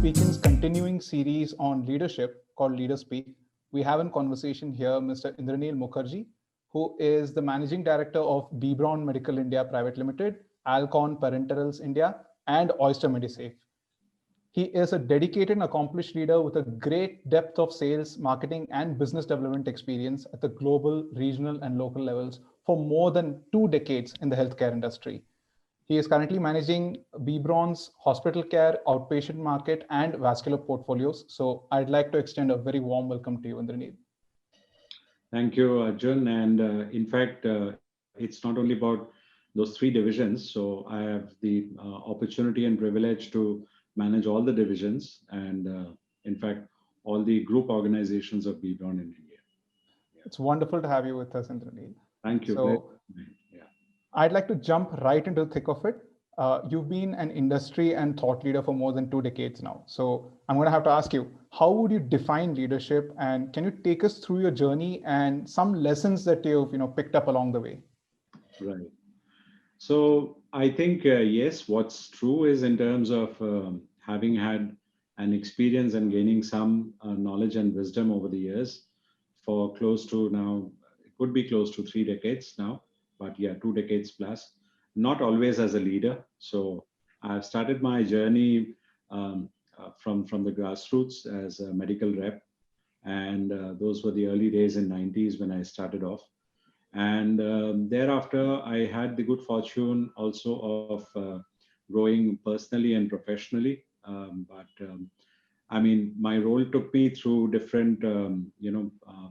Speaking's continuing series on leadership called Leader Speak, we have in conversation here Mr. Indranil Mukherjee, who is the Managing Director of Bebron Medical India Private Limited, Alcon Parenterals India, and Oyster Medisafe. He is a dedicated and accomplished leader with a great depth of sales, marketing, and business development experience at the global, regional, and local levels for more than 2 decades in the healthcare industry. He is currently managing Bebron's hospital care, outpatient market, and vascular portfolios. So I'd like to extend a very warm welcome to you, Indranil. Thank you, Arjun. And in fact, it's not only about those three divisions. So I have the opportunity and privilege to manage all the divisions and, in fact, all the group organizations of Bebron in India. Yeah. It's wonderful to have you with us, Indranil. Thank you. So Yeah. I'd like to jump right into the thick of it. You've been an industry and thought leader for more than 2 decades now. So I'm going to have to ask you, how would you define leadership, and can you take us through your journey and some lessons that you've picked up along the way? Right. So I think, yes, what's true is in terms of having had an experience and gaining some knowledge and wisdom over the years for close to now, it could be close to 3 decades now, but yeah, 2 decades plus, not always as a leader. So I've started my journey from the grassroots as a medical rep. And those were the early days in 90s when I started off. And thereafter, I had the good fortune also of growing personally and professionally. I mean, my role took me through different,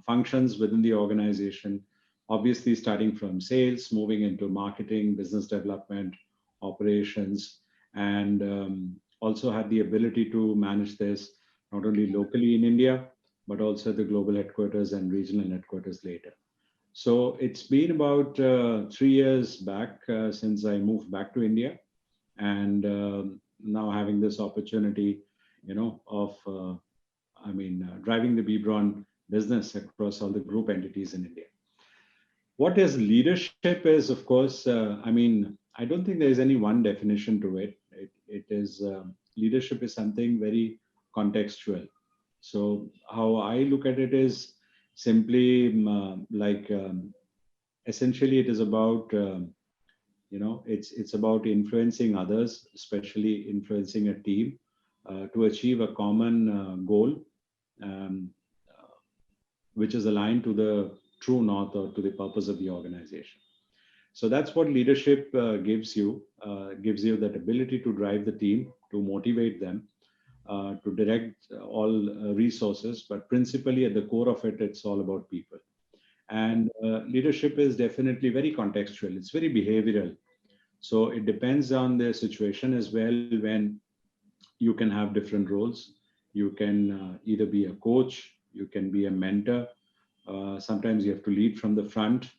functions within the organization. Obviously, starting from sales, moving into marketing, business development, operations, and also had the ability to manage this not only locally in India, but also the global headquarters and regional headquarters later. So it's been about 3 years back since I moved back to India, and now having this opportunity, of driving the Bebron business across all the group entities in India. What is leadership is, of course, I don't think there is any one definition to it. It is leadership is something very contextual. So how I look at it is simply essentially it is about it's about influencing others, especially influencing a team to achieve a common goal, um, uh, which is aligned to the true north or to the purpose of the organization. So that's what leadership gives you that ability to drive the team, to motivate them, to direct all resources, but principally at the core of it, it's all about people. And leadership is definitely very contextual. It's very behavioral. So it depends on the situation as well. When you can have different roles, you can either be a coach, you can be a mentor. Sometimes you have to lead from the front.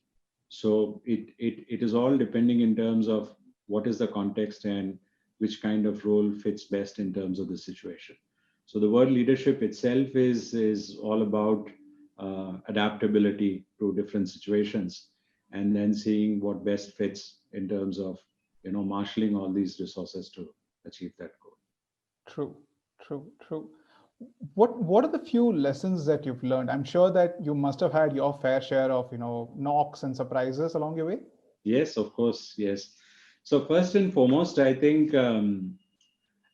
So it is all depending in terms of what is the context and which kind of role fits best in terms of the situation. So the word leadership itself is all about adaptability to different situations, and then seeing what best fits in terms of marshaling all these resources to achieve that goal. True, true. What are the few lessons that you've learned? I'm sure that you must have had your fair share of knocks and surprises along your way. Yes, of course, yes. So first and foremost, I think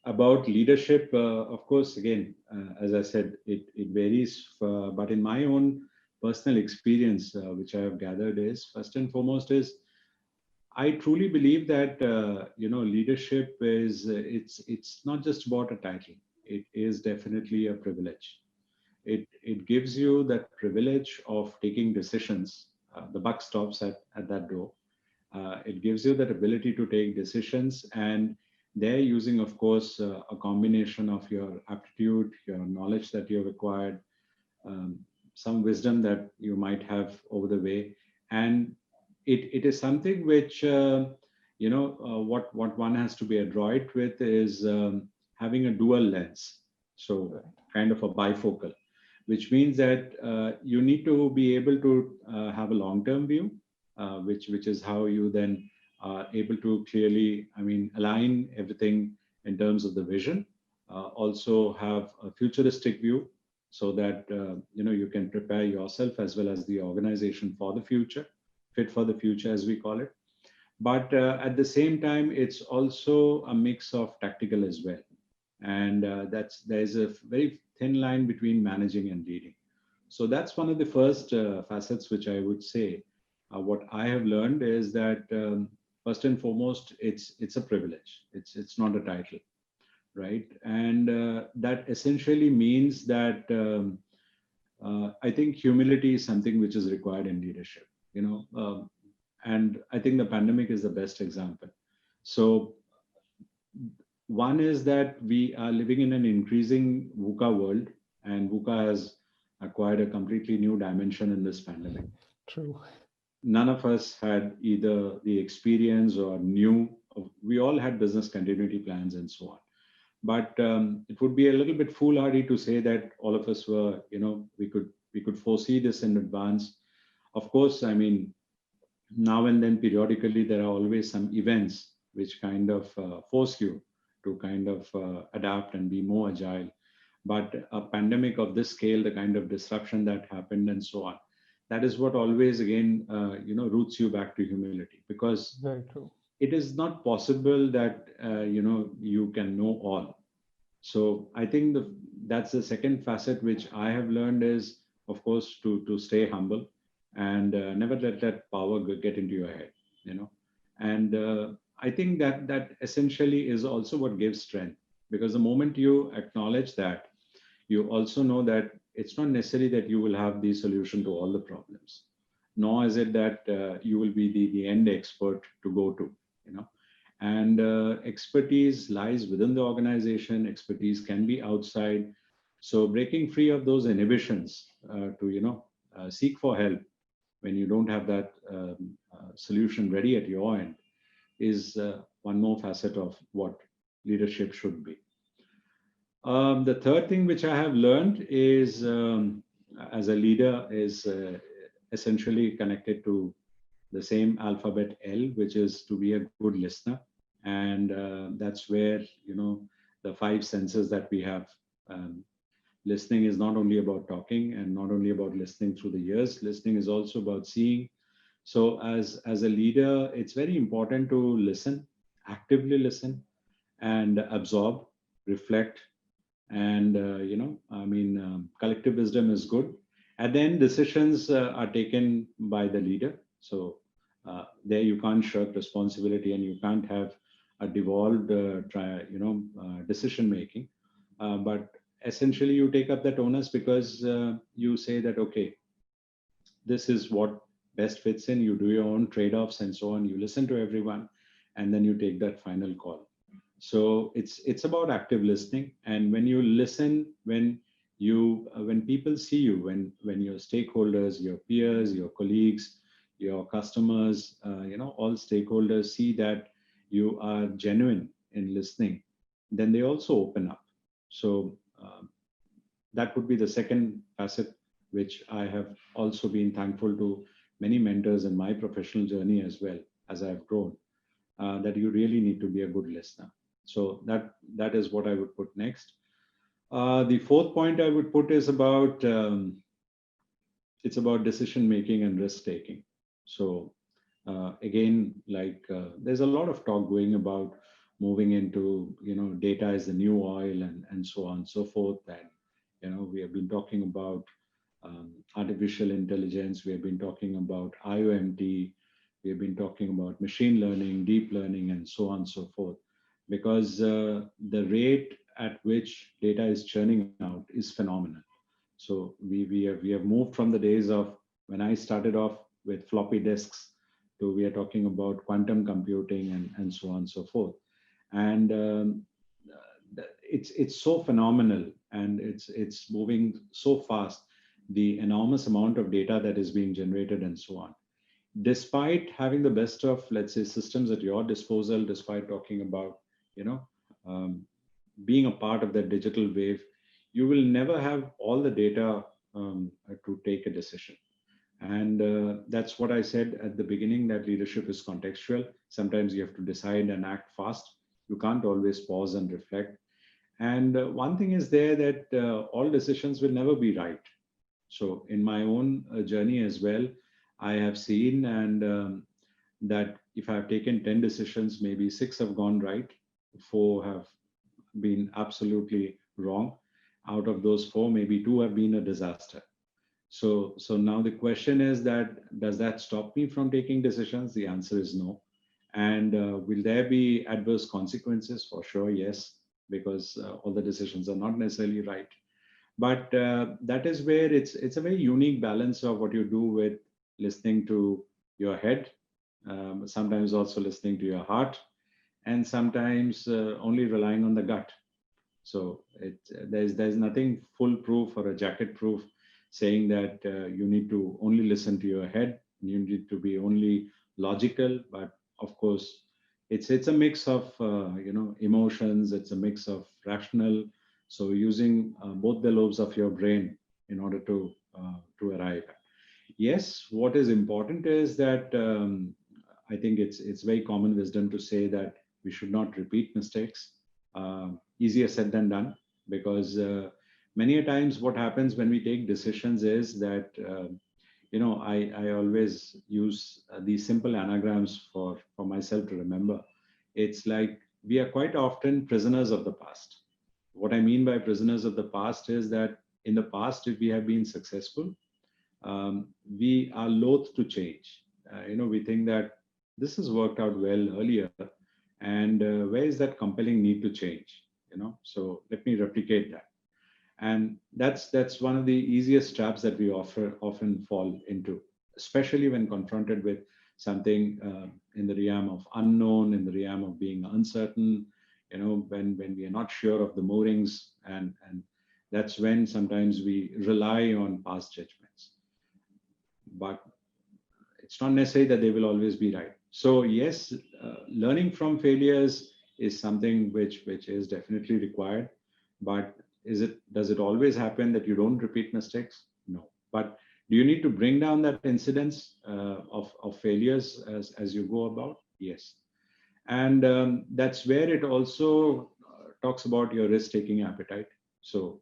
about leadership, of course, again, as I said, it varies, but in my own personal experience, which I have gathered is, first and foremost is, I truly believe that, leadership is, it's not just about a title. It is definitely a privilege. It gives you that privilege of taking decisions. The buck stops at that door. It gives you that ability to take decisions, and they're using, of course, a combination of your aptitude, your knowledge that you've acquired, um, some wisdom that you might have over the way, and it is something which what one has to be adroit with is having a dual lens, so Right. kind of a bifocal, which means that you need to be able to have a long-term view, which is how you then are able to clearly, align everything in terms of the vision, also have a futuristic view so that you can prepare yourself as well as the organization for the future, fit for the future as we call it. But at the same time, it's also a mix of tactical as well. And there's a very thin line between managing and leading. So that's one of the first facets which I would say. What I have learned is that first and foremost, it's a privilege. It's not a title, right? And that essentially means that I think humility is something which is required in leadership. And I think the pandemic is the best example. So one is that we are living in an increasing VUCA world, and VUCA has acquired a completely new dimension in this pandemic. True. None of us had either the experience or knew. We all had business continuity plans and so on. But it would be a little bit foolhardy to say that all of us were, we could foresee this in advance. Of course, I mean, now and then periodically there are always some events which kind of force you to kind of adapt and be more agile. But a pandemic of this scale, the kind of disruption that happened and so on, that is what always again roots you back to humility, because Very true. it is not possible that you can know all. So I think that's the second facet which I have learned is, of course, to stay humble and never let that power get into your head, And I think that essentially is also what gives strength, because the moment you acknowledge that, you also know that it's not necessary that you will have the solution to all the problems, nor is it that you will be the end expert to go to, And expertise lies within the organization. Expertise can be outside. So breaking free of those inhibitions to seek for help when you don't have that solution ready at your end is one more facet of what leadership should be. The third thing which I have learned is as a leader is essentially connected to the same alphabet L, which is to be a good listener. And that's where, the five senses that we have. Listening is not only about talking and not only about listening through the ears. Listening is also about seeing. So as a leader, it's very important to listen, actively listen, and absorb, reflect. And, collective wisdom is good. And then decisions are taken by the leader. So there you can't shirk responsibility, and you can't have a devolved decision making. But essentially you take up that onus because you say that, okay, this is what best fits in. You do your own trade-offs and so on. You listen to everyone, and then you take that final call. So it's about active listening. And when you listen, when people see you, when your stakeholders, your peers, your colleagues, your customers, all stakeholders see that you are genuine in listening, then they also open up. So that would be the second facet, which I have also been thankful to many mentors in my professional journey as well as I've grown, that you really need to be a good listener. So that is what I would put next. The fourth point I would put is about it's about decision making and risk taking. So again, there's a lot of talk going about moving into data is the new oil and so on and so forth. And we have been talking about artificial intelligence. We have been talking about IOMT. We have been talking about machine learning, deep learning, and so on and so forth. Because the rate at which data is churning out is phenomenal. So we have moved from the days of when I started off with floppy disks to we are talking about quantum computing and so on and so forth. And it's so phenomenal, and it's moving so fast. The enormous amount of data that is being generated and so on. Despite having the best of, let's say, systems at your disposal, despite talking about being a part of that digital wave, you will never have all the data to take a decision. And that's what I said at the beginning, that leadership is contextual. Sometimes you have to decide and act fast. You can't always pause and reflect. And one thing is there that all decisions will never be right. So in my own journey as well, I have seen that if I've taken 10 decisions, maybe six have gone right, four have been absolutely wrong. Out of those four, maybe two have been a disaster. So now the question is that does that stop me from taking decisions? The answer is no. And will there be adverse consequences? For sure, yes, because all the decisions are not necessarily right. But that is where it's a very unique balance of what you do with listening to your head, sometimes also listening to your heart, and sometimes only relying on the gut. So there's nothing foolproof or a jacket proof saying that you need to only listen to your head, you need to be only logical. But of course, it's a mix of emotions, it's a mix of rational. So using both the lobes of your brain in order to arrive. Yes, what is important is that I think it's very common wisdom to say that we should not repeat mistakes. Easier said than done, because many a times what happens when we take decisions is that I always use these simple anagrams for myself to remember. It's like we are quite often prisoners of the past. What I mean by prisoners of the past is that in the past, if we have been successful, we are loath to change. We think that this has worked out well earlier, and where is that compelling need to change? So let me replicate that. And that's one of the easiest traps that we often fall into, especially when confronted with something in the realm of unknown, in the realm of being uncertain. When we are not sure of the moorings, and that's when sometimes we rely on past judgments. But it's not necessary that they will always be right. So yes, learning from failures is something which is definitely required. But does it always happen that you don't repeat mistakes? No. But do you need to bring down that incidence of failures as you go about? Yes. And that's where it also talks about your risk-taking appetite. So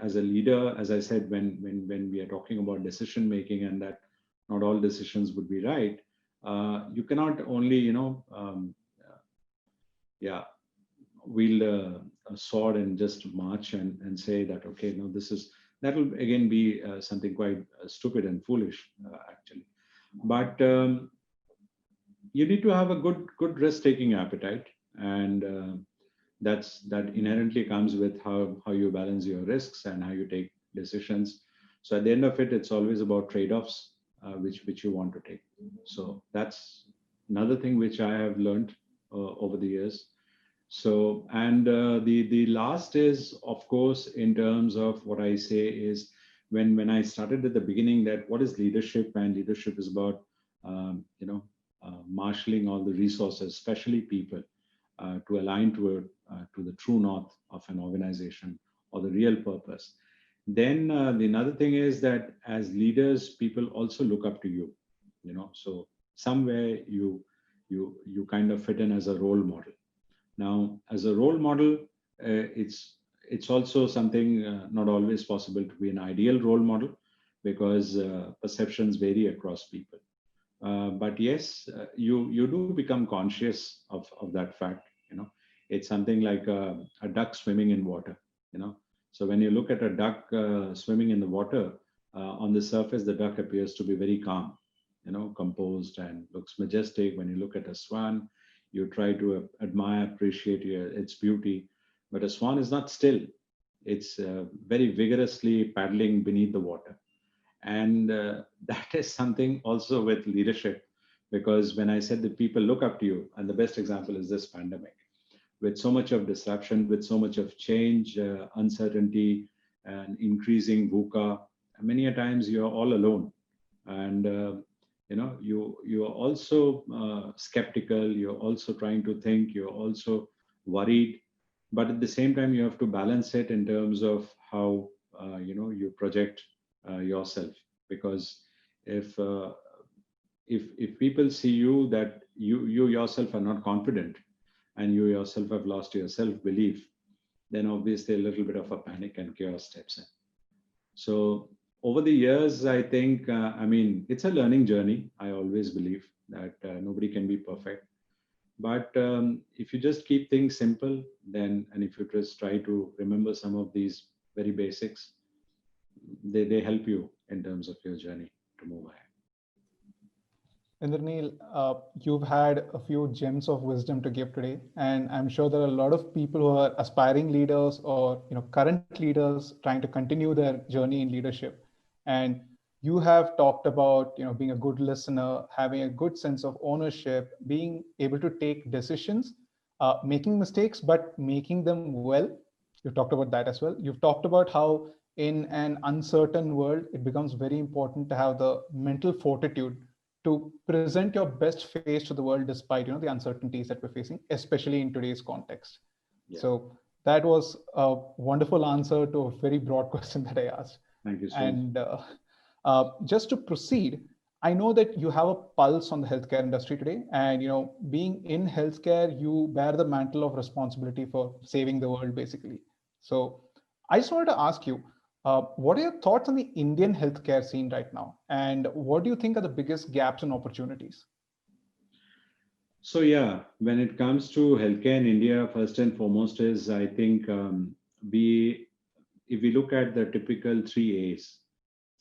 as a leader, as I said, when we are talking about decision making, and that not all decisions would be right, you cannot only yeah, wield a sword and just march and say that okay, no, that will again be something quite stupid and foolish actually. But you need to have a good risk taking appetite, and that inherently comes with how you balance your risks and how you take decisions. So at the end of it, it's always about trade-offs which you want to take. So that's another thing which I have learned over the years. So, and the last is, of course, in terms of what I say is when I started at the beginning, that what is leadership? And leadership is about marshaling all the resources, especially people, to align to the true north of an organization or the real purpose. Then the another thing is that as leaders, people also look up to you. So somewhere you kind of fit in as a role model. Now, as a role model, it's also something not always possible to be an ideal role model, because perceptions vary across people. But yes, you do become conscious of that fact. It's something like a duck swimming in water. So when you look at a duck swimming in the water, on the surface, the duck appears to be very calm, composed, and looks majestic. When you look at a swan, you try to admire, appreciate its beauty. But a swan is not still. It's very vigorously paddling beneath the water. And that is something also with leadership, because when I said that people look up to you, and the best example is this pandemic, with so much of disruption, with so much of change, uncertainty, and increasing VUCA, many a times you're all alone. And you're also skeptical, you're also trying to think, you're also worried, but at the same time you have to balance it in terms of how you project yourself. Because if people see you that you yourself are not confident, and you yourself have lost your self-belief, then obviously a little bit of a panic and chaos steps in. So over the years, I think, I mean, it's a learning journey. I always believe that nobody can be perfect. But if you just keep things simple, then, and if you just try to remember some of these very basics, they help you in terms of your journey to move ahead. Indranil, you've had a few gems of wisdom to give today, and I'm sure there are a lot of people who are aspiring leaders or current leaders trying to continue their journey in leadership. And you have talked about being a good listener, having a good sense of ownership, being able to take decisions, making mistakes but making them well. You've talked about that as well. You've talked about how in an uncertain world it becomes very important to have the mental fortitude to present your best face to the world despite the uncertainties that we're facing, especially in today's context. Yeah. So that was a wonderful answer to a very broad question that I asked. Thank you so much. And just to proceed, I know that you have a pulse on the healthcare industry today, and being in healthcare, you bear the mantle of responsibility for saving the world, basically. So I just wanted to ask you, what are your thoughts on the Indian healthcare scene right now? And what do you think are the biggest gaps and opportunities? So yeah, when it comes to healthcare in India, first and foremost is I think if we look at the typical three A's,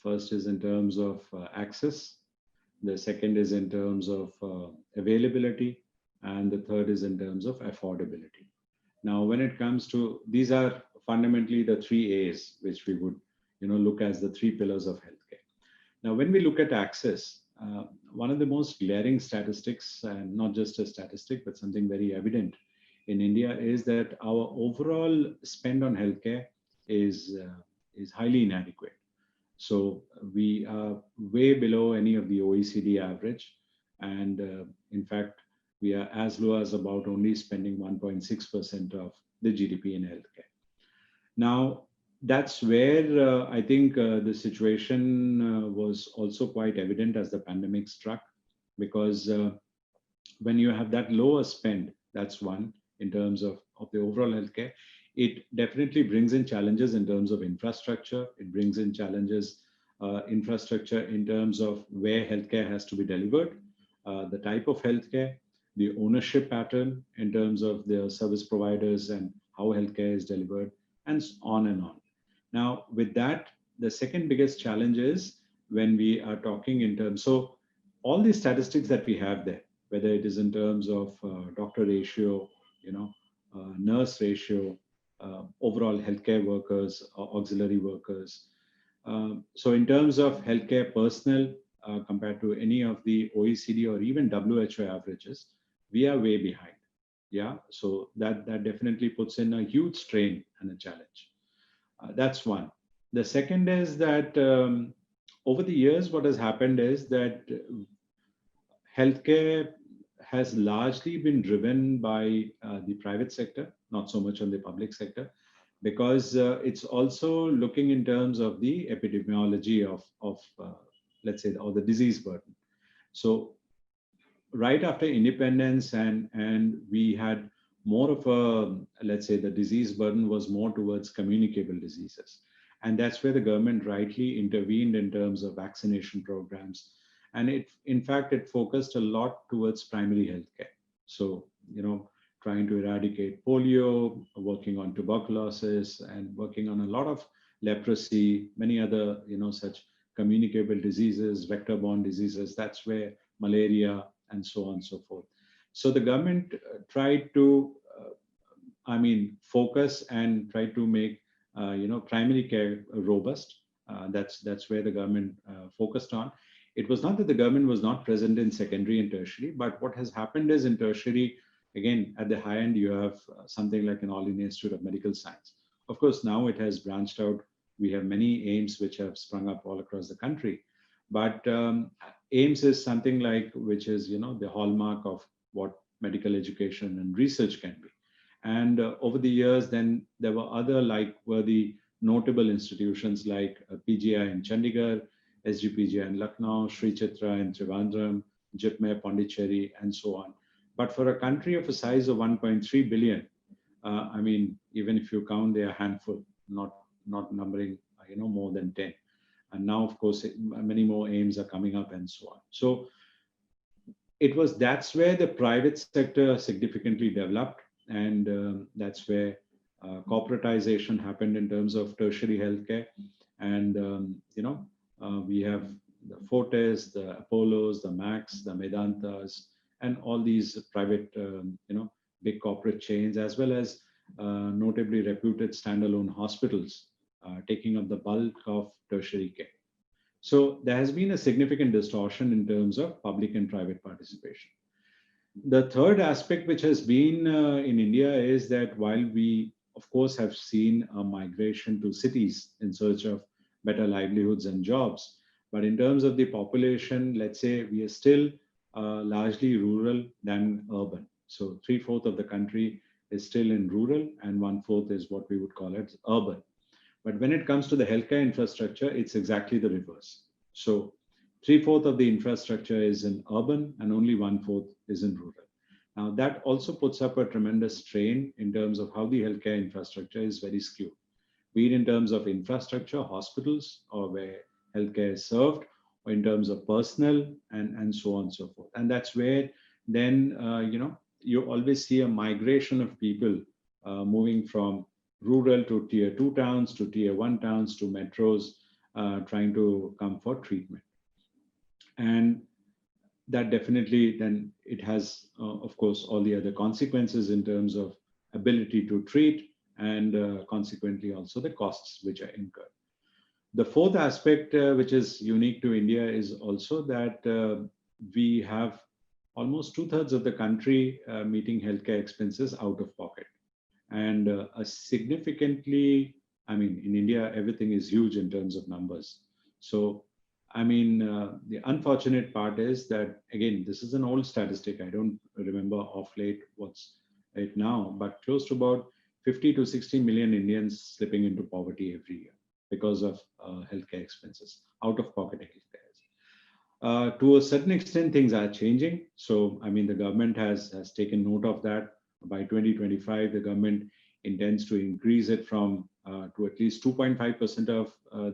first is in terms of access, the second is in terms of availability, and the third is in terms of affordability. Now, when it comes to, these are fundamentally the three A's, which we would look as the three pillars of healthcare. Now, when we look at access, one of the most glaring statistics, and not just a statistic, but something very evident in India, is that our overall spend on healthcare is highly inadequate. So we are way below any of the OECD average, and in fact, we are as low as about only spending 1.6% of the GDP in healthcare. Now, that's where I think the situation was also quite evident as the pandemic struck, because when you have that lower spend, that's one in terms of the overall healthcare. It definitely brings in challenges in terms of infrastructure. It brings in challenges, infrastructure in terms of where healthcare has to be delivered, the type of healthcare, the ownership pattern in terms of the service providers and how healthcare is delivered, and on and on. Now, with that, the second biggest challenge is when we are talking in terms, so all these statistics that we have there, whether it is in terms of doctor ratio, nurse ratio, overall healthcare workers, auxiliary workers. So in terms of healthcare personnel, compared to any of the OECD or even WHO averages, we are way behind. Yeah, so that definitely puts in a huge strain and a challenge. That's one. The second is that over the years, what has happened is that healthcare has largely been driven by the private sector, not so much on the public sector, because it's also looking in terms of the epidemiology of let's say, or the disease burden. So right after independence, and we had more of a, let's say, the disease burden was more towards communicable diseases. And that's where the government rightly intervened in terms of vaccination programs. And in fact, it focused a lot towards primary healthcare. So, trying to eradicate polio, working on tuberculosis, and working on a lot of leprosy, many other, such communicable diseases, vector-borne diseases. That's where malaria and so on and so forth. So the government tried to, focus and try to make, primary care robust. That's where the government focused on. It was not that the government was not present in secondary and tertiary, but what has happened is in tertiary, again, at the high end, you have something like an All India Institute of Medical Science. Of course, now it has branched out. We have many AIIMS which have sprung up all across the country. But AIIMS is something like, which is, the hallmark of what medical education and research can be. And over the years, then there were other like-worthy notable institutions like PGI in Chandigarh, SGPGI in Lucknow, Sri Chitra in Trivandrum, JIPMER Pondicherry, and so on. But for a country of a size of 1.3 billion, I mean, even if you count, they are a handful, not numbering, more than 10. And now, of course, many more aims are coming up and so on. So that's where the private sector significantly developed, and that's where corporatization happened in terms of tertiary healthcare. And we have the Fortis, the Apollos, the Max, the Medantas, and all these private big corporate chains, as well as notably reputed standalone hospitals taking up the bulk of tertiary care. So there has been a significant distortion in terms of public and private participation. The third aspect which has been in India is that while we, of course, have seen a migration to cities in search of better livelihoods and jobs, but in terms of the population, let's say we are still largely rural than urban. So 3/4 of the country is still in rural, and 1/4 is what we would call it urban. But when it comes to the healthcare infrastructure, it's exactly the reverse. So 3/4 of the infrastructure is in urban and only 1/4 is in rural. Now that also puts up a tremendous strain in terms of how the healthcare infrastructure is very skewed, be it in terms of infrastructure, hospitals, or where healthcare is served, or in terms of personnel, and so on and so forth. And that's where then, you always see a migration of people moving from rural to tier 2 towns, to tier 1 towns, to metros, trying to come for treatment. And that definitely then it has, of course, all the other consequences in terms of ability to treat, and consequently also the costs which are incurred. The fourth aspect, which is unique to India, is also that we have almost 2/3 of the country meeting healthcare expenses out of pocket. And a significantly, I mean, in India, everything is huge in terms of numbers. So, I mean, the unfortunate part is that, again, this is an old statistic. I don't remember off late what's it now, but close to about 50 to 60 million Indians slipping into poverty every year because of healthcare expenses, out of pocket healthcare. To a certain extent, things are changing. So, I mean, the government has taken note of that. By 2025, the government intends to increase it from to at least 2.5% of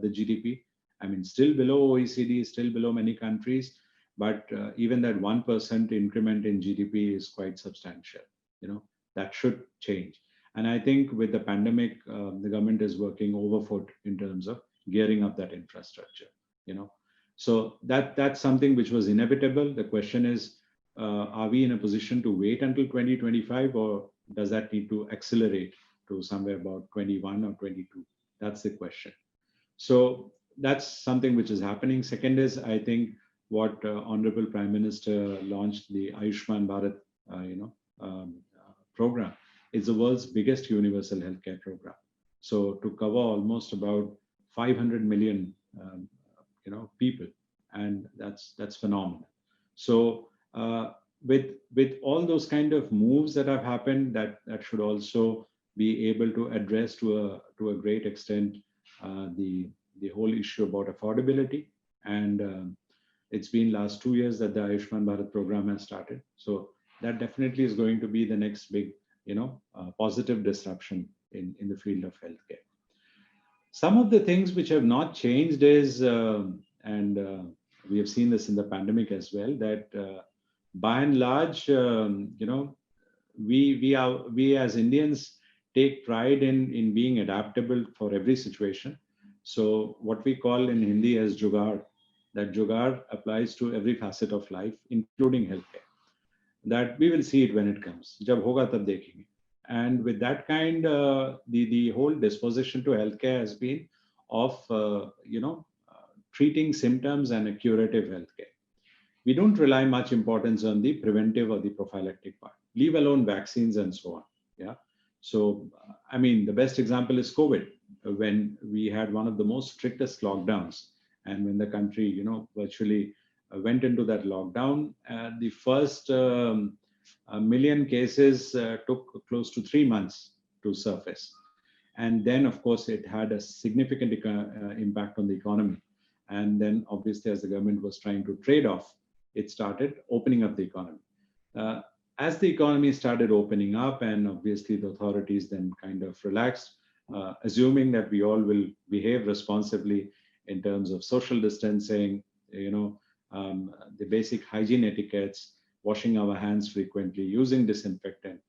the GDP. I mean, still below OECD, still below many countries, but even that 1% increment in GDP is quite substantial. That should change. And I think with the pandemic, the government is working overfoot in terms of gearing up that infrastructure. So that's something which was inevitable. The question is, are we in a position to wait until 2025, or does that need to accelerate to somewhere about 21 or 22? That's the question. So that's something which is happening. Second is, I think, what Honorable Prime Minister launched, the Ayushman Bharat, program. It's the world's biggest universal healthcare program. So to cover almost about 500 million, people, and that's phenomenal. So with all those kind of moves that have happened, that should also be able to address to a great extent the whole issue about affordability. And it's been last 2 years that the Ayushman Bharat program has started. So that definitely is going to be the next big, positive disruption in the field of healthcare. Some of the things which have not changed is, and we have seen this in the pandemic as well, that by and large, we as Indians take pride in being adaptable for every situation. So what we call in Hindi as jugaad, that jugaad applies to every facet of life, including healthcare. That we will see it when it comes. Jab hoga tab dekhenge. And with that kind, the whole disposition to healthcare has been of, treating symptoms and a curative healthcare. We don't rely much importance on the preventive or the prophylactic part, leave alone vaccines and so on. Yeah. So, I mean, the best example is COVID, when we had one of the most strictest lockdowns, and when the country, virtually went into that lockdown, the first million cases took close to 3 months to surface. And then, of course, it had a significant impact on the economy. And then, obviously, as the government was trying to trade off, it started opening up the economy. as the economy started opening up, and obviously the authorities then kind of relaxed, assuming that we all will behave responsibly in terms of social distancing, you know, the basic hygiene etiquettes, washing our hands frequently, using disinfectant.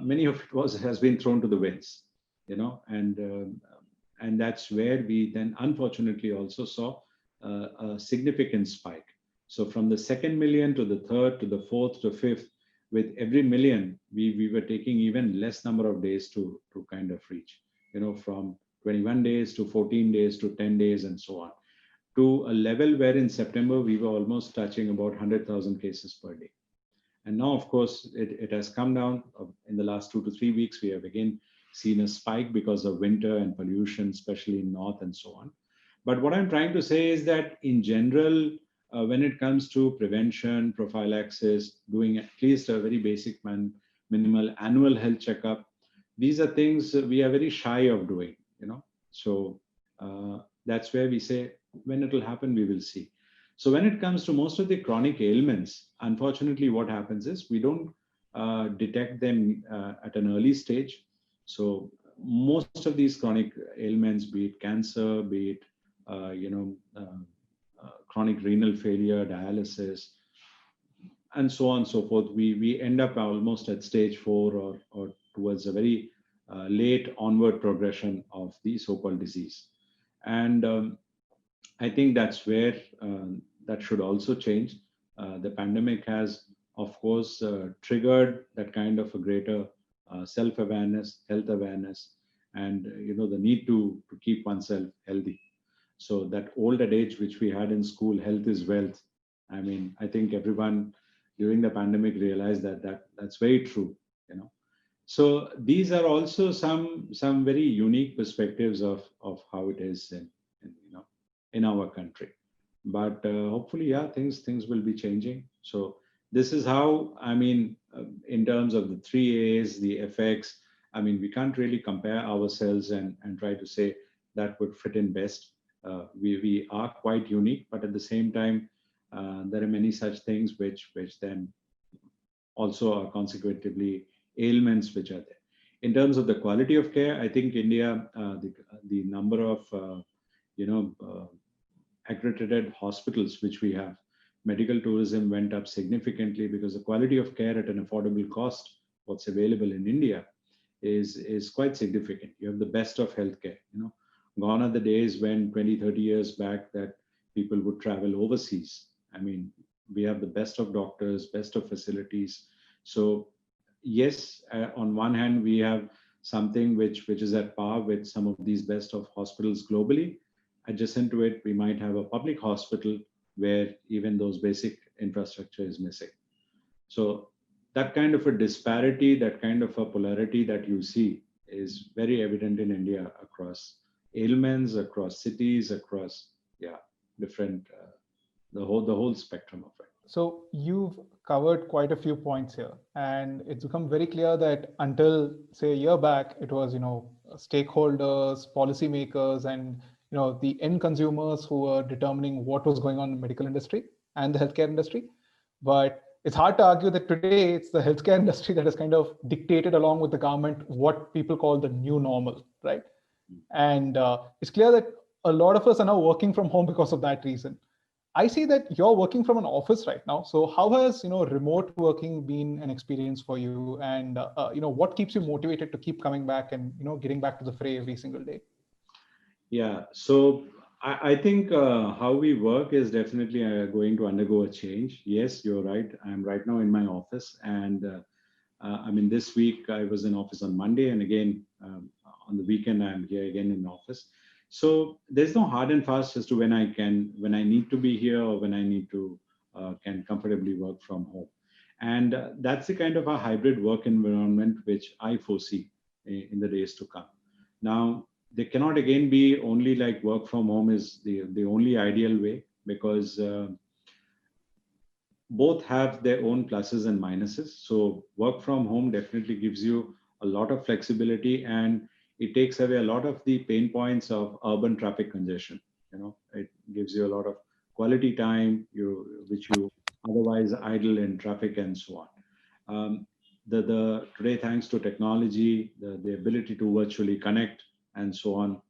Many of it has been thrown to the winds, you know, and that's where we then unfortunately also saw a significant spike. So from the second million to the third to the fourth to fifth, with every million, we were taking even less number of days to kind of reach, you know, from 21 days to 14 days to 10 days and so on, to a level where in September we were almost touching about 100,000 cases per day. And now, of course, it has come down. In the last 2 to 3 weeks, we have again seen a spike because of winter and pollution, especially in north and so on. But what I'm trying to say is that in general, when it comes to prevention, prophylaxis, doing at least a very basic minimal annual health checkup, these are things we are very shy of doing, you know. So that's where we say when it will happen, we will see. So when it comes to most of the chronic ailments, unfortunately, what happens is we don't detect them at an early stage. So most of these chronic ailments, be it cancer, be it chronic renal failure, dialysis, and so on and so forth, we end up almost at stage 4 or towards a very late onward progression of the so-called disease. And I think that's where that should also change. The pandemic has, of course, triggered that kind of a greater self-awareness, health awareness, and the need to keep oneself healthy. So that old adage which we had in school, health is wealth. I mean, I think everyone during the pandemic realized that's very true. So these are also some very unique perspectives of how it is in our country. But hopefully, yeah, things will be changing. So this is how, I mean, in terms of the 3 A's, the FX, I mean, we can't really compare ourselves and try to say that would fit in best. We are quite unique, but at the same time, there are many such things which then also are consequently ailments which are there. In terms of the quality of care, I think India, the number of accredited hospitals which we have, medical tourism went up significantly because the quality of care at an affordable cost, what's available in India, is quite significant. You have the best of healthcare. Gone are the days when 20, 30 years back that people would travel overseas. I mean, we have the best of doctors, best of facilities. So yes, on one hand, we have something which is at par with some of these best of hospitals globally. Adjacent to it, we might have a public hospital where even those basic infrastructure is missing. So that kind of a disparity, that kind of a polarity that you see is very evident in India across ailments, across cities, across different the whole spectrum of it. So you've covered quite a few points here, and it's become very clear that until say a year back, it was stakeholders, policymakers, and the end consumers who were determining what was going on in the medical industry and the healthcare industry. But it's hard to argue that today it's the healthcare industry that has kind of dictated along with the government what people call the new normal, right? And it's clear that a lot of us are now working from home because of that reason. I see that you're working from an office right now. So how has remote working been an experience for you, and what keeps you motivated to keep coming back and getting back to the fray every single day? Yeah, so I think how we work is definitely going to undergo a change. Yes, you're right. I'm right now in my office, and I mean, this week I was in office on Monday, and again on the weekend I'm here again in office. So there's no hard and fast as to when I need to be here or when I need to can comfortably work from home. And that's the kind of a hybrid work environment which I foresee in the days to come. Now, they cannot again be only like work from home is the only ideal way, because both have their own pluses and minuses. So work from home definitely gives you a lot of flexibility, and it takes away a lot of the pain points of urban traffic congestion. It gives you a lot of quality time which you otherwise idle in traffic and so on. Today, thanks to technology, the ability to virtually connect and so on,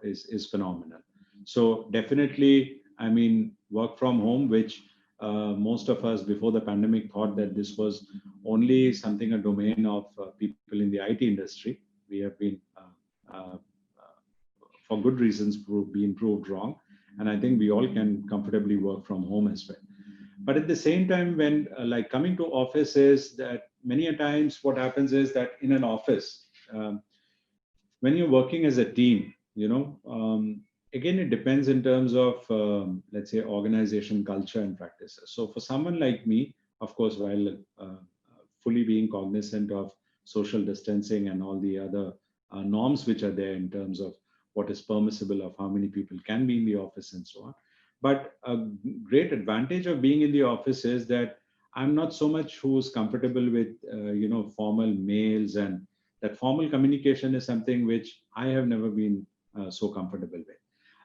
is phenomenal. So definitely, I mean, work from home, which most of us before the pandemic thought that this was only something a domain of people in the IT industry. We have been, for good reasons, being proved wrong. And I think we all can comfortably work from home as well. But at the same time, when like coming to office is that many a times what happens is that in an office, when you're working as a team, again, it depends in terms of, let's say, organization culture and practices. So for someone like me, of course, while fully being cognizant of social distancing and all the other norms which are there in terms of what is permissible, of how many people can be in the office and so on. But a great advantage of being in the office is that I'm not so much who's comfortable with, formal mails, and that formal communication is something which I have never been so comfortable with.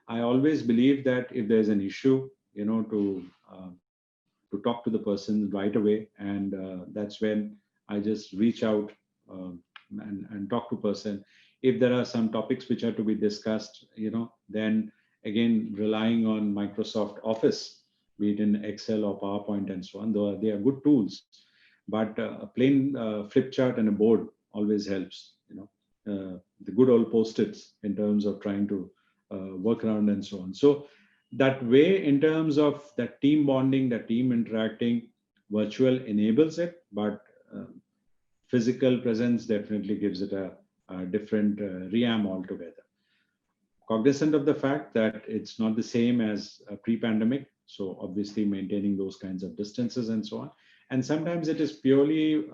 I always believe that if there's an issue, to talk to the person right away, and that's when I just reach out and talk to person. If there are some topics which are to be discussed, then again relying on Microsoft Office, be it in Excel or PowerPoint and so on, though they are good tools, but a plain flip chart and a board always helps. The good old post-its in terms of trying to work around and so on. So that way, in terms of that team bonding, that team interacting, virtual enables it, but physical presence definitely gives it a different realm altogether. Cognizant of the fact that it's not the same as pre-pandemic, so obviously maintaining those kinds of distances and so on. And sometimes it is purely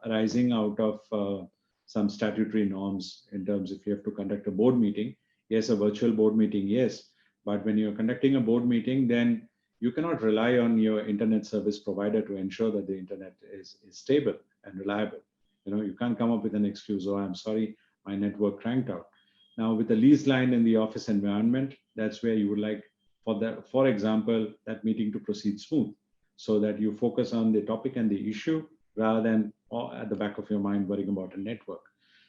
arising out of some statutory norms in terms if you have to conduct a board meeting. Yes, a virtual board meeting, yes. But when you're conducting a board meeting, then you cannot rely on your internet service provider to ensure that the internet is stable and reliable. You can't come up with an excuse, oh, I'm sorry, my network cranked out. Now, with the lease line in the office environment, that's where you would like, for example, that meeting to proceed smooth, so that you focus on the topic and the issue rather than at the back of your mind worrying about a network.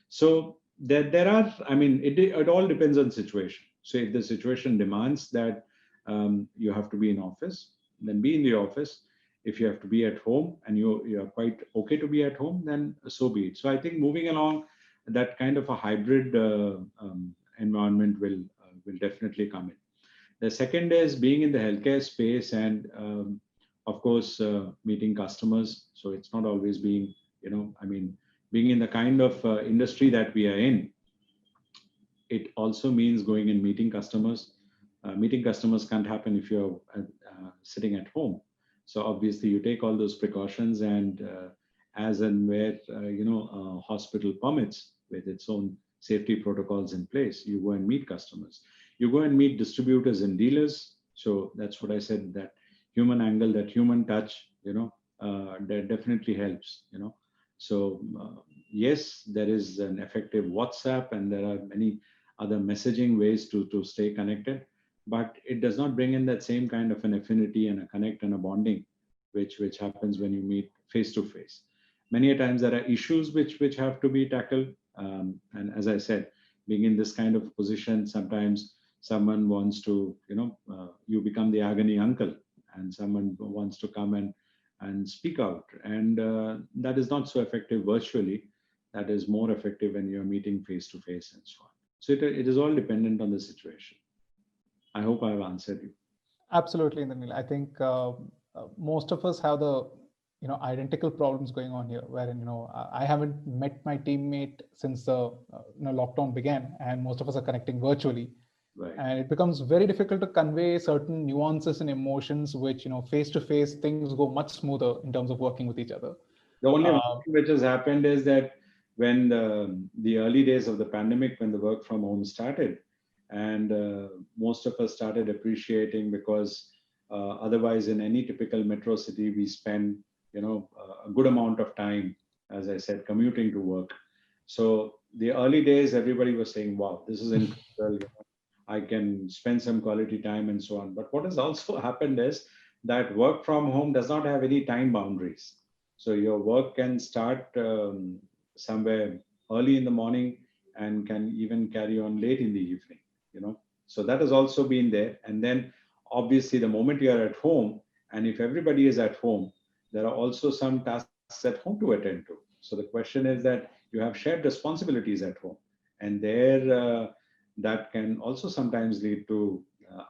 So there are, I mean, it all depends on situation. So if the situation demands that you have to be in office, then be in the office. If you have to be at home and you're quite okay to be at home, then so be it. So I think moving along, that kind of a hybrid environment will definitely come in. The second is being in the healthcare space and of course meeting customers. So it's not always being, being in the kind of industry that we are in. It also means going and meeting customers. Meeting customers can't happen if you're sitting at home. So obviously you take all those precautions, and as and where hospital permits with its own safety protocols in place, you go and meet customers. You go and meet distributors and dealers. So that's what I said, that human angle, that human touch, that definitely helps. So yes, there is an effective WhatsApp, and there are many other messaging ways to stay connected, but it does not bring in that same kind of an affinity and a connect and a bonding which happens when you meet face to face. Many a times there are issues which have to be tackled, and as I said, being in this kind of position, sometimes someone wants to, you become the agony uncle, and someone wants to come and speak out, and that is not so effective virtually. That is more effective when you're meeting face to face and so on. So it is all dependent on the situation. I hope I've answered you. Absolutely, Indranil. I think most of us have the identical problems going on here, wherein I haven't met my teammate since the lockdown began, and most of us are connecting virtually. Right. And it becomes very difficult to convey certain nuances and emotions, which face to face things go much smoother in terms of working with each other. The only thing which has happened is that when the early days of the pandemic, when the work from home started, and most of us started appreciating, because otherwise in any typical metro city we spend a good amount of time, as I said, commuting to work. So the early days, everybody was saying, wow, this is incredible. I can spend some quality time and so on. But what has also happened is that work from home does not have any time boundaries. So your work can start somewhere early in the morning and can even carry on late in the evening, you know. So that has also been there. And then obviously the moment you are at home, and if everybody is at home, there are also some tasks at home to attend to. So the question is that you have shared responsibilities at home, and there that can also sometimes lead to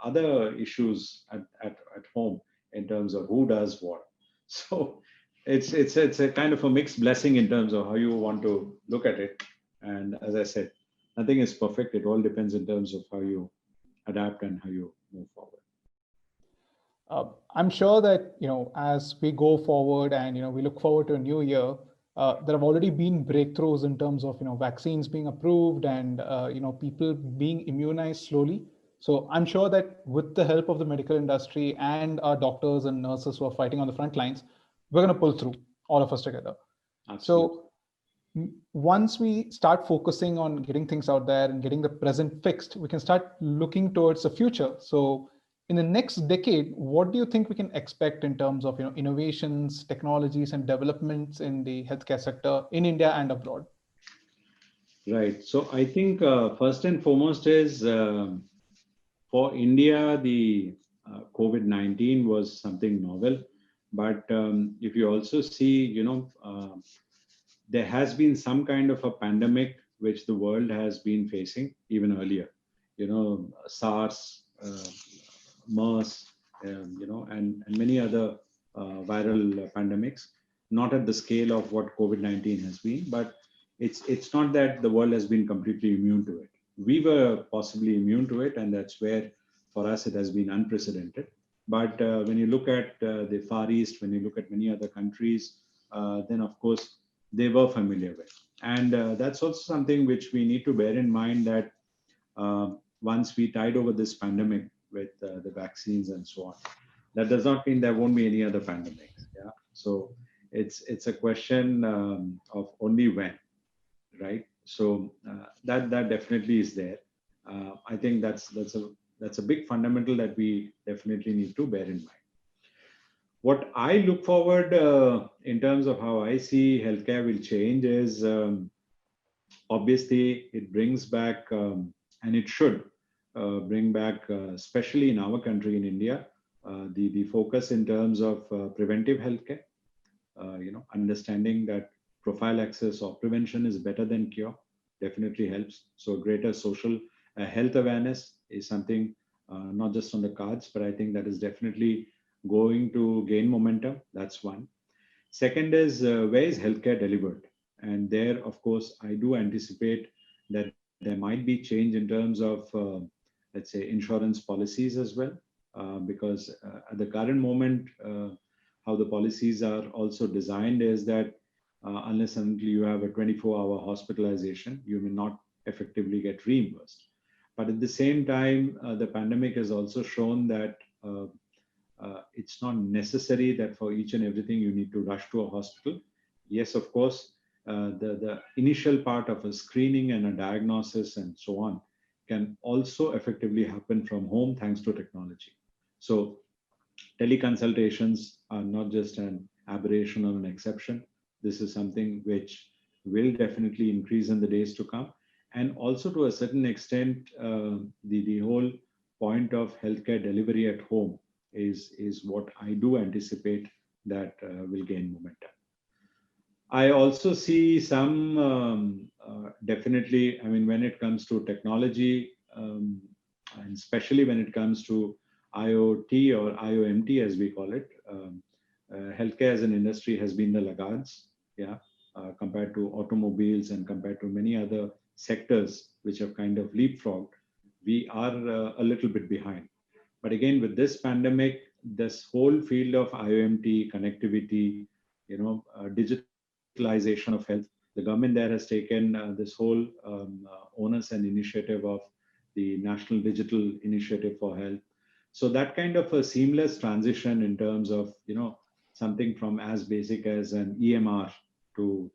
other issues at home in terms of who does what. So it's a kind of a mixed blessing in terms of how you want to look at it. And as I said, nothing is perfect. It all depends in terms of how you adapt and how you move forward. I'm sure that as we go forward and we look forward to a new year, there have already been breakthroughs in terms of vaccines being approved and people being immunized slowly. So I'm sure that with the help of the medical industry and our doctors and nurses who are fighting on the front lines, we're going to pull through, all of us together. Absolutely. So once we start focusing on getting things out there and getting the present fixed, we can start looking towards the future. So in the next decade, what do you think we can expect in terms of innovations, technologies, and developments in the healthcare sector in India and abroad? Right. So I think first and foremost is for India, the COVID-19 was something novel. But if you also see, there has been some kind of a pandemic which the world has been facing even earlier. SARS, MERS, and many other viral pandemics. Not at the scale of what COVID-19 has been, but it's not that the world has been completely immune to it. We were possibly immune to it, and that's where for us it has been unprecedented. But when you look at the Far East, when you look at many other countries, then of course they were familiar with. And that's also something which we need to bear in mind that once we tide over this pandemic with the vaccines and so on, that does not mean there won't be any other pandemics. Yeah. So it's a question of only when, right? So that definitely is there. I think that's a big fundamental that we definitely need to bear in mind. What I look forward in terms of how I see healthcare will change is obviously it brings back, and it should bring back, especially in our country in India, the focus in terms of preventive healthcare. Understanding that prophylaxis or prevention is better than cure definitely helps. So greater social health awareness is something not just on the cards, but I think that is definitely going to gain momentum. That's one. Second is where is healthcare delivered? And there, of course, I do anticipate that there might be change in terms of, let's say, insurance policies as well, because at the current moment, how the policies are also designed is that unless and until you have a 24-hour hospitalization, you may not effectively get reimbursed. But at the same time, the pandemic has also shown that it's not necessary that for each and everything you need to rush to a hospital. Yes, of course, the initial part of a screening and a diagnosis and so on can also effectively happen from home thanks to technology. So teleconsultations are not just an aberration or an exception. This is something which will definitely increase in the days to come. And also to a certain extent, the whole point of healthcare delivery at home is what I do anticipate that will gain momentum. I also see some definitely, I mean, when it comes to technology, and especially when it comes to IoT or IOMT, as we call it, healthcare as an industry has been the laggards, yeah, compared to automobiles and compared to many other sectors which have kind of leapfrogged. We are a little bit behind. But again, with this pandemic, this whole field of IOMT, connectivity, digitalization of health, the government there has taken this whole onus and initiative of the National Digital Initiative for Health. So that kind of a seamless transition in terms of, something from as basic as an EMR to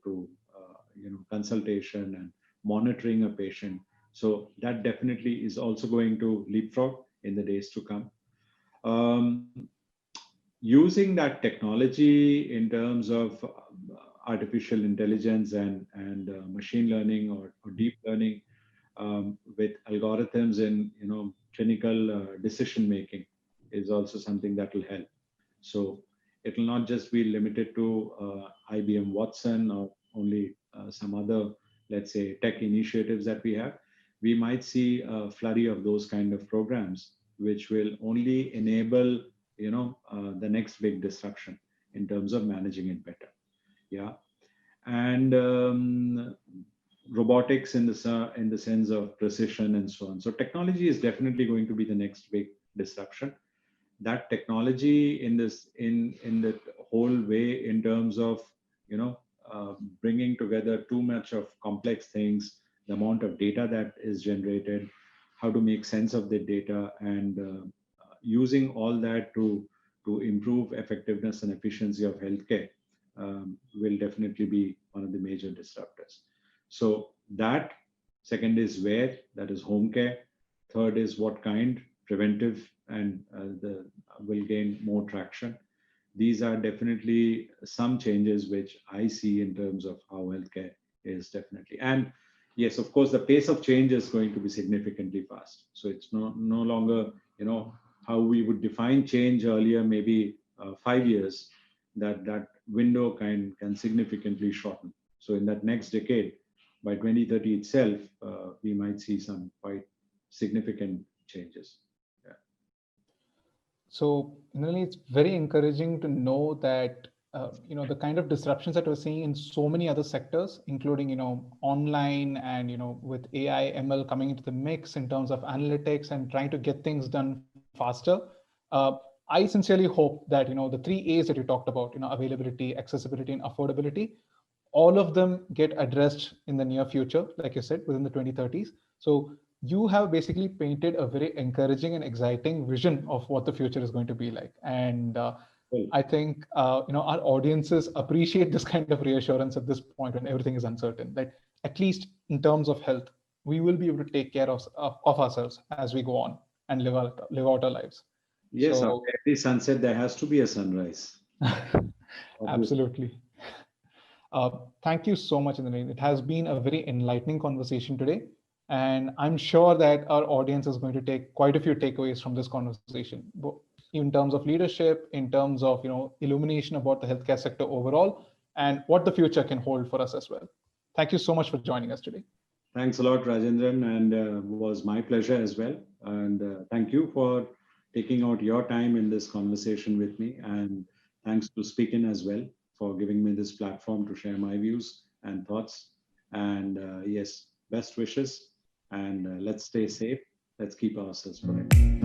consultation and monitoring a patient. So that definitely is also going to leapfrog in the days to come. using that technology in terms of artificial intelligence and machine learning or deep learning with algorithms in clinical decision making is also something that will help. So it will not just be limited to IBM Watson or only some other, let's say, tech initiatives that we have. We might see a flurry of those kind of programs, which will only enable, the next big disruption in terms of managing it better. Yeah, and robotics in the sense of precision and so on. So technology is definitely going to be the next big disruption. That technology in the whole way in terms of bringing together too much of complex things, the amount of data that is generated, how to make sense of the data, and using all that to improve effectiveness and efficiency of healthcare will definitely be one of the major disruptors. So that, second is where, that is home care. Third is what kind, preventive, and will gain more traction. These are definitely some changes which I see in terms of how healthcare is definitely. And yes, of course, the pace of change is going to be significantly fast. So it's no longer, how we would define change earlier, maybe 5 years, that window can significantly shorten. So in that next decade, by 2030 itself, we might see some quite significant changes. Yeah. So, really, it's very encouraging to know that the kind of disruptions that we're seeing in so many other sectors, including online and with AI, ML coming into the mix in terms of analytics and trying to get things done faster. I sincerely hope that the 3 A's that you talked about, availability, accessibility, and affordability, all of them get addressed in the near future, like you said, within the 2030s. So you have basically painted a very encouraging and exciting vision of what the future is going to be like. And I think our audiences appreciate this kind of reassurance at this point when everything is uncertain. That at least in terms of health, we will be able to take care of ourselves as we go on and live out our lives. Yes, So, after every sunset, there has to be a sunrise. absolutely. Thank you so much, Indranil. It has been a very enlightening conversation today. And I'm sure that our audience is going to take quite a few takeaways from this conversation, in terms of leadership, in terms of illumination about the healthcare sector overall, and what the future can hold for us as well. Thank you so much for joining us today. Thanks a lot, Rajendran, and was my pleasure as well. And thank you for taking out your time in this conversation with me. And thanks to Speakin as well for giving me this platform to share my views and thoughts. And yes, best wishes. And let's stay safe. Let's keep ourselves protected.